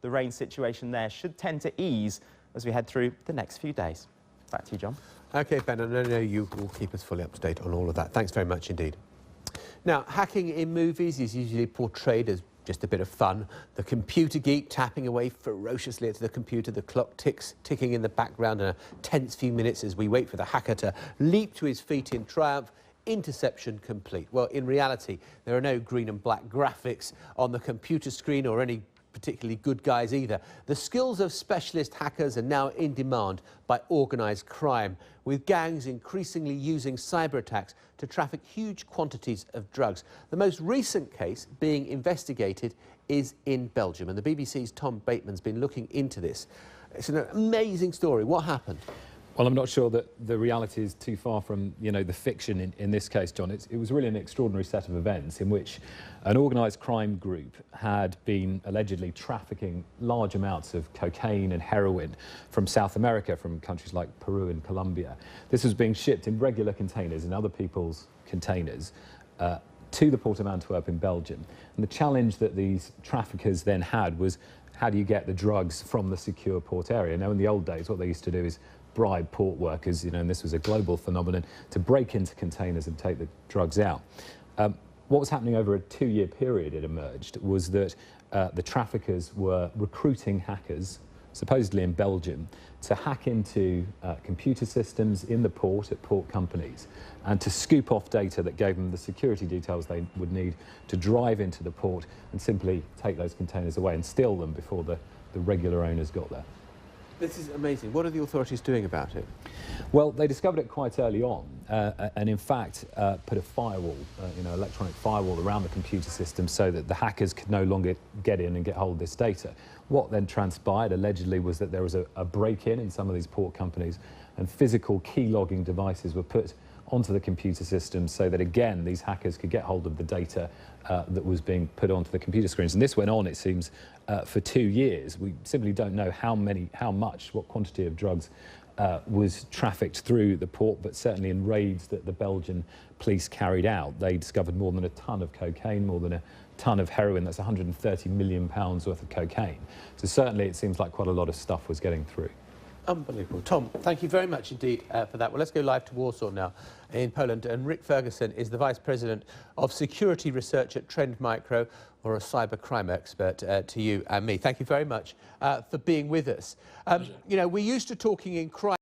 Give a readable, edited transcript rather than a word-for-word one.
the rain situation there should tend to ease as we head through the next few days. Back to you, John. OK, Ben, and I know you will keep us fully up to date on all of that. Thanks very much indeed. Now, hacking in movies is usually portrayed as just a bit of fun. The computer geek tapping away ferociously at the computer, the clock ticking in the background, and a tense few minutes as we wait for the hacker to leap to his feet in triumph. Interception complete. Well, in reality, there are no green and black graphics on the computer screen or any particularly good guys either. The skills of specialist hackers are now in demand by organised crime, with gangs increasingly using cyber attacks to traffic huge quantities of drugs. The most recent case being investigated is in Belgium, and the BBC's Tom Bateman's been looking into this. It's an amazing story. What happened? Well, I'm not sure that the reality is too far from, the fiction in this case, John. It was really an extraordinary set of events in which an organised crime group had been allegedly trafficking large amounts of cocaine and heroin from South America, from countries like Peru and Colombia. This was being shipped in regular containers, in other people's containers, to the port of Antwerp in Belgium. And the challenge that these traffickers then had was, how do you get the drugs from the secure port area? Now, in the old days, what they used to do is bribe port workers, and this was a global phenomenon, to break into containers and take the drugs out. What was happening over a 2-year period, it emerged, was that the traffickers were recruiting hackers, supposedly in Belgium, to hack into computer systems in the port at port companies and to scoop off data that gave them the security details they would need to drive into the port and simply take those containers away and steal them before the regular owners got there. This is amazing. What are the authorities doing about it? Well, they discovered it quite early on and in fact put a firewall, electronic firewall around the computer system so that the hackers could no longer get in and get hold of this data. What then transpired allegedly was that there was a break-in in some of these port companies and physical key logging devices were put onto the computer system so that, again, these hackers could get hold of the data that was being put onto the computer screens. And this went on, it seems, for 2 years. We simply don't know what quantity of drugs was trafficked through the port, but certainly in raids that the Belgian police carried out, they discovered more than a ton of cocaine, more than a ton of heroin. That's 130 million pounds worth of cocaine. So certainly it seems like quite a lot of stuff was getting through. Unbelievable. Tom, thank you very much indeed for that. Well, let's go live to Warsaw now in Poland. And Rick Ferguson is the Vice President of Security Research at Trend Micro, or a cyber crime expert to you and me. Thank you very much for being with us. We used to talking in crime.